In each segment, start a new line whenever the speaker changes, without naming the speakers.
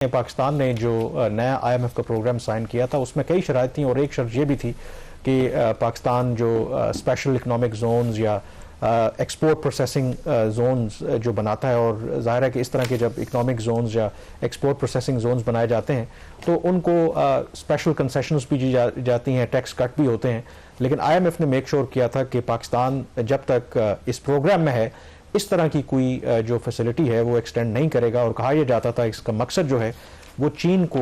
पाकिस्तान ने जो नया आईएमएफ का प्रोग्राम साइन किया था उसमें कई शराइत थी और एक शर्त ये भी थी कि पाकिस्तान जो स्पेशल इकनॉमिक जोन्स या एक्सपोर्ट प्रोसेसिंग जोन्स जो बनाता है, और जाहिर है कि इस तरह के जब इकनॉमिक जोन्स या एक्सपोर्ट प्रोसेसिंग जोन्स बनाए जाते हैं तो उनको स्पेशल कंसेशंस भी दी जाती हैं, टैक्स कट भी होते हैं। लेकिन आईएमएफ ने मेक श्योर किया था कि पाकिस्तान जब तक इस प्रोग्राम में है इस तरह की कोई जो फैसिलिटी है वो एक्सटेंड नहीं करेगा। और कहा यह जाता था इसका मकसद जो है वो चीन को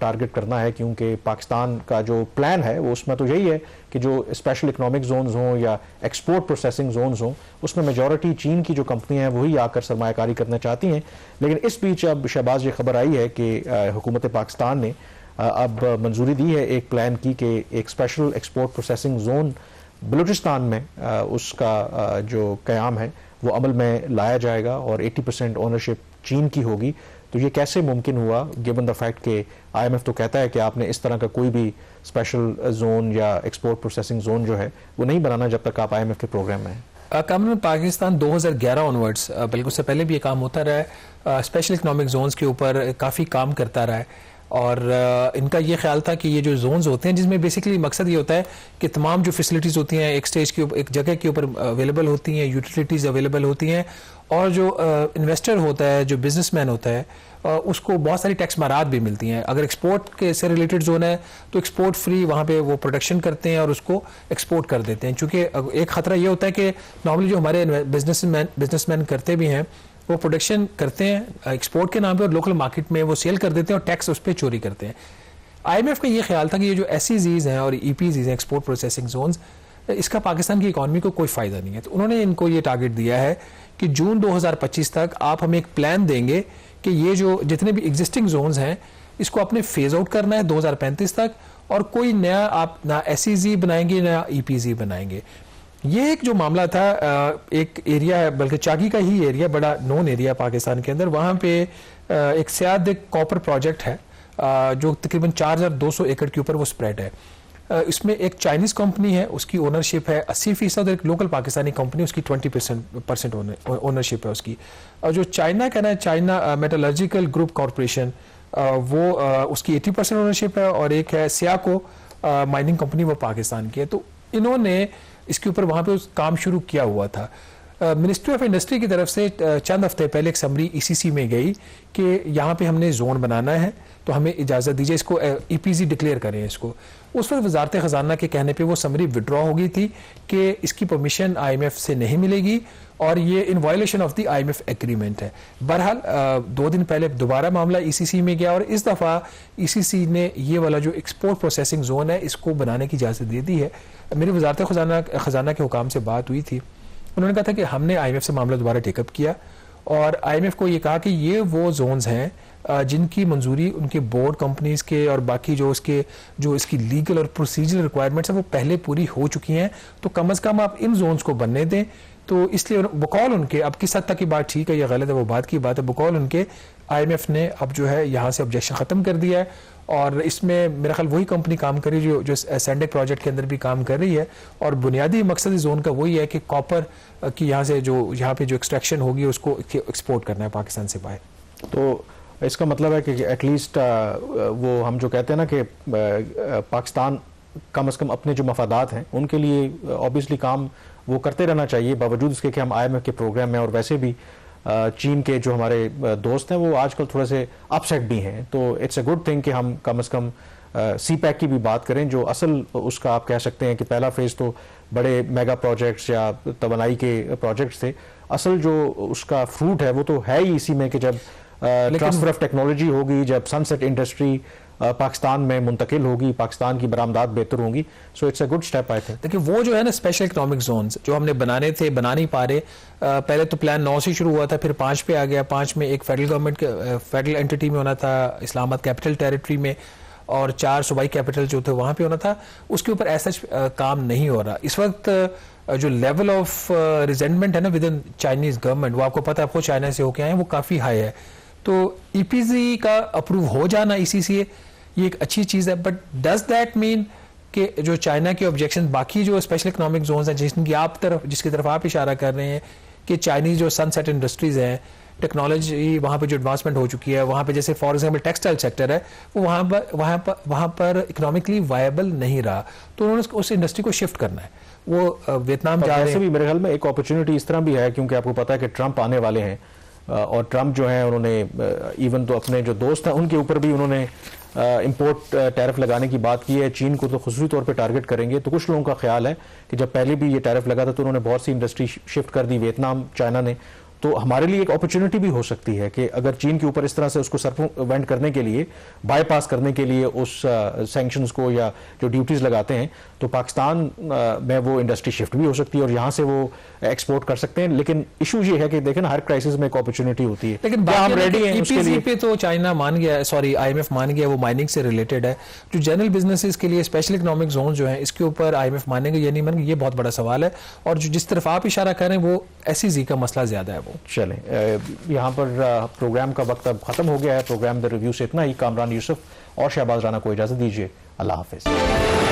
टारगेट करना है, क्योंकि पाकिस्तान का जो प्लान है वो उसमें तो यही है कि जो स्पेशल इकनॉमिक जोन्स हों या एक्सपोर्ट प्रोसेसिंग जोन्स हों उसमें मेजॉरिटी चीन की जो कंपनियां हैं वही आकर सरमायाकारी करना चाहती हैं। लेकिन इस बीच अब शहबाज ये खबर आई है कि हुकूमत पाकिस्तान ने अब मंजूरी दी है एक प्लान की कि एक special export processing zone Balochistan में उसका जो क़याम है वो अमल में लाया जाएगा और 80% ओनरशिप चीन की होगी। तो ये कैसे मुमकिन हुआ, गिवन द फैक्ट कि आईएमएफ तो कहता है कि आपने इस तरह का कोई भी स्पेशल जोन या एक्सपोर्ट प्रोसेसिंग जोन जो है वो नहीं बनाना जब तक आप आईएमएफ के प्रोग्राम में हैं।
कामन पाकिस्तान 2011 ऑनवर्ड्स, बल्कि उससे पहले भी ये काम होता रहा है, स्पेशल इकनॉमिक जोन्स के ऊपर काफ़ी काम करता रहा है। और इनका ये ख्याल था कि ये जो जोन्स होते हैं जिसमें बेसिकली मकसद ये होता है कि तमाम जो फैसिलिटीज़ होती हैं एक स्टेज के ऊपर, एक जगह के ऊपर अवेलेबल होती हैं, यूटिलिटीज़ अवेलेबल होती हैं, और जो इन्वेस्टर होता है, जो बिजनेसमैन होता है, उसको बहुत सारी टैक्स मारात भी मिलती हैं। अगर एक्सपोर्ट के से रिलेटेड जोन है तो एक्सपोर्ट फ्री वहाँ पे वो प्रोडक्शन करते हैं और उसको एक्सपोर्ट कर देते हैं। चूँकि एक ख़तरा ये होता है कि नॉर्मली जो हमारे बिजनेसमैन करते भी हैं वो प्रोडक्शन करते हैं एक्सपोर्ट के नाम पे और लोकल मार्केट में वो सेल कर देते हैं और टैक्स उस पर चोरी करते हैं। आईएमएफ का ये ख्याल था कि ये जो एसईजीज हैं और ईपीजीज हैं, एक्सपोर्ट प्रोसेसिंग जोन्स, इसका पाकिस्तान की इकॉनमी को कोई फ़ायदा नहीं है। तो उन्होंने इनको ये टारगेट दिया है कि जून 2025 तक आप हमें एक प्लान देंगे कि ये जो जितने भी एग्जिस्टिंग जोन्स हैं इसको अपने फेज आउट करना है 2035 तक, और कोई नया आप ना एसईजी बनाएंगे ना ईपीजी बनाएंगे। ये एक जो मामला था, एक एरिया है, बल्कि चाकी का ही एरिया, बड़ा नोन एरिया पाकिस्तान के अंदर, वहाँ पे एक सियाद कॉपर प्रोजेक्ट है जो तकरीबन 4200 एकड़ के ऊपर वो स्प्रेड है। इसमें एक चाइनीज़ कंपनी है, उसकी ओनरशिप है 80%, और एक लोकल पाकिस्तानी कंपनी उसकी 20% ओनरशिप है उसकी। और जो चाइना का ना, चाइना मेटलर्जिकल ग्रुप कॉरपोरेशन, वो उसकी 80% ओनरशिप है, और एक है सियाको माइनिंग कंपनी, वो पाकिस्तान की है। तो इन्होंने इसके ऊपर वहाँ पे काम शुरू किया हुआ था। मिनिस्ट्री ऑफ इंडस्ट्री की तरफ से चंद हफ्ते पहले एक समरी ईसीसी में गई कि यहाँ पे हमने जोन बनाना है तो हमें इजाज़त दीजिए, इसको ईपीजी डिक्लेयर करें इसको। उस वक्त वजारत ख़जाना के कहने पे वो समरी विड्रॉ हो गई थी कि इसकी परमिशन आईएमएफ से नहीं मिलेगी और ये in violation of the IMF agreement है। बहरहाल 2 दिन पहले दोबारा मामला ईसीसी में गया और इस दफ़ा ईसीसी ने ये वाला जो एक्सपोर्ट प्रोसेसिंग जोन है इसको बनाने की इजाज़त दे दी है। मेरी वजारत ख़जाना के हुकाम से बात हुई थी, उन्होंने कहा था कि हमने आईएमएफ से मामला दोबारा टेकअप किया और आईएमएफ को ये कहा कि ये वो जोन्स हैं जिनकी मंजूरी उनके बोर्ड कंपनीज के और बाकी जो इसकी लीगल और प्रोसीजरल रिक्वायरमेंट्स हैं वो पहले पूरी हो चुकी हैं, तो कम अज़ कम आप इन जोन्स को बनने दें। तो इसलिए बकौल उनके, अब किस हद तक की बात ठीक है या गलत है वो बात की बात है, बकौल उनके आईएमएफ ने अब जो है यहाँ से ऑब्जेक्शन ख़त्म कर दिया है। और इसमें मेरा ख्याल वही कंपनी काम कर रही है जो सैंडेक प्रोजेक्ट के अंदर भी काम कर रही है, और बुनियादी मकसद इस जोन का वही है कि कॉपर की यहाँ पे जो एक्सट्रैक्शन होगी उसको एक्सपोर्ट करना है पाकिस्तान से बाहर।
तो इसका मतलब है कि एटलीस्ट वो हम जो कहते हैं ना कि पाकिस्तान कम से कम अपने जो मफादात हैं उनके लिए ऑब्वियसली काम वो करते रहना चाहिए, बावजूद इसके कि हम आईएमएफ के प्रोग्राम में, और वैसे भी चीन के जो हमारे दोस्त हैं वो आजकल थोड़े से अपसेट भी हैं। तो इट्स अ गुड थिंग कि हम कम से कम सीपैक की भी बात करें, जो असल उसका आप कह सकते हैं कि पहला फेज़ तो बड़े मेगा प्रोजेक्ट्स या तवानाई के प्रोजेक्ट्स थे, असल जो उसका फ्रूट है वो तो है ही इसी में कि जब ट्रांसफर ऑफ टेक्नोलॉजी होगी, जब सनसेट इंडस्ट्री पाकिस्तान में मुंतकिल होगी, पाकिस्तान की बरामदात बेहतर होंगी। So it's a good step I think.
देखिए वो जो है ना स्पेशल इकनॉमिक जोन्स जो हमने बनाने थे, बना नहीं पा रहे। पहले तो प्लान 9 से शुरू हुआ था, फिर 5 पे आ गया। 5 में एक फेडरल गवर्नमेंट के फेडरल एंटिटी में होना था इस्लामाबाद कैपिटल टेरिटरी में, और 4 सूबाई कैपिटल जो थे वहाँ पे होना था। उसके ऊपर ऐसा काम नहीं हो रहा इस वक्त। जो लेवल ऑफ रिजेंटमेंट है ना विद इन चाइनीज गवर्नमेंट, वो आपको पता है, आपको चाइना से होके आए हैं, वो काफ़ी हाई है। तो ईपीजी का अप्रूव हो जाना इसी से ये एक अच्छी चीज़ है, बट डज दैट मीन कि जो चाइना के ऑब्जेक्शन बाकी जो स्पेशल इकनॉमिक जोन्स हैं जिसकी तरफ आप इशारा कर रहे हैं कि चाइनीज जो सनसेट इंडस्ट्रीज हैं टेक्नोलॉजी वहाँ पे जो एडवांसमेंट हो चुकी है, वहाँ पे जैसे फॉर एग्जांपल टेक्सटाइल सेक्टर है वो वहाँ पर इकोनॉमिकली वायबल नहीं रहा, तो उन्होंने उस इंडस्ट्री को शिफ्ट करना है। वो वियतनाम जा रहे हैं।
भी मेरे ख्याल में एक अपॉर्चुनिटी इस तरह भी है, क्योंकि आपको पता है कि ट्रंप आने वाले हैं, और ट्रंप जो है उन्होंने इवन तो अपने जो दोस्त हैं उनके ऊपर भी उन्होंने इंपोर्ट टैरिफ लगाने की बात की है। चीन को तो खुसूसी तौर पे टारगेट करेंगे। तो कुछ लोगों का ख्याल है कि जब पहले भी ये टैरिफ लगा था तो उन्होंने बहुत सी इंडस्ट्री शिफ्ट कर दी, वियतनाम, चाइना ने। तो हमारे लिए एक अपॉर्चुनिटी भी हो सकती है कि अगर चीन के ऊपर इस तरह से उसको सर्कमवेंट करने के लिए, बाईपास करने के लिए उस सैंक्शंस को या जो ड्यूटीज लगाते हैं, तो पाकिस्तान में वो इंडस्ट्री शिफ्ट भी हो सकती है और यहाँ से वो एक्सपोर्ट कर सकते हैं। लेकिन इशू ये है कि देखें ना, हर क्राइसिस में एक अपॉर्चुनिटी होती है।
लेकिन
हम रेडी हैं उसके लिए।
पे तो चाइना मान गया, सॉरी IMF मान गया, वो माइनिंग से रिलेटेड है। जो जनरल बिजनेसेस के लिए स्पेशल इकोनॉमिक जोन जो है, इसके ऊपर IMF मानेंगे या नहीं मानेंगे, ये बहुत बड़ा सवाल है। और जो जिस तरफ आप इशारा कर रहे हैं वो SEZ का मसला ज्यादा है। वो
चलें, यहाँ पर प्रोग्राम का वक्त अब खत्म हो गया है। प्रोग्राम द रिव्यू से इतना ही। कामरान यूसुफ और शहबाज राना को इजाजत दीजिए। अल्लाह हाफिज।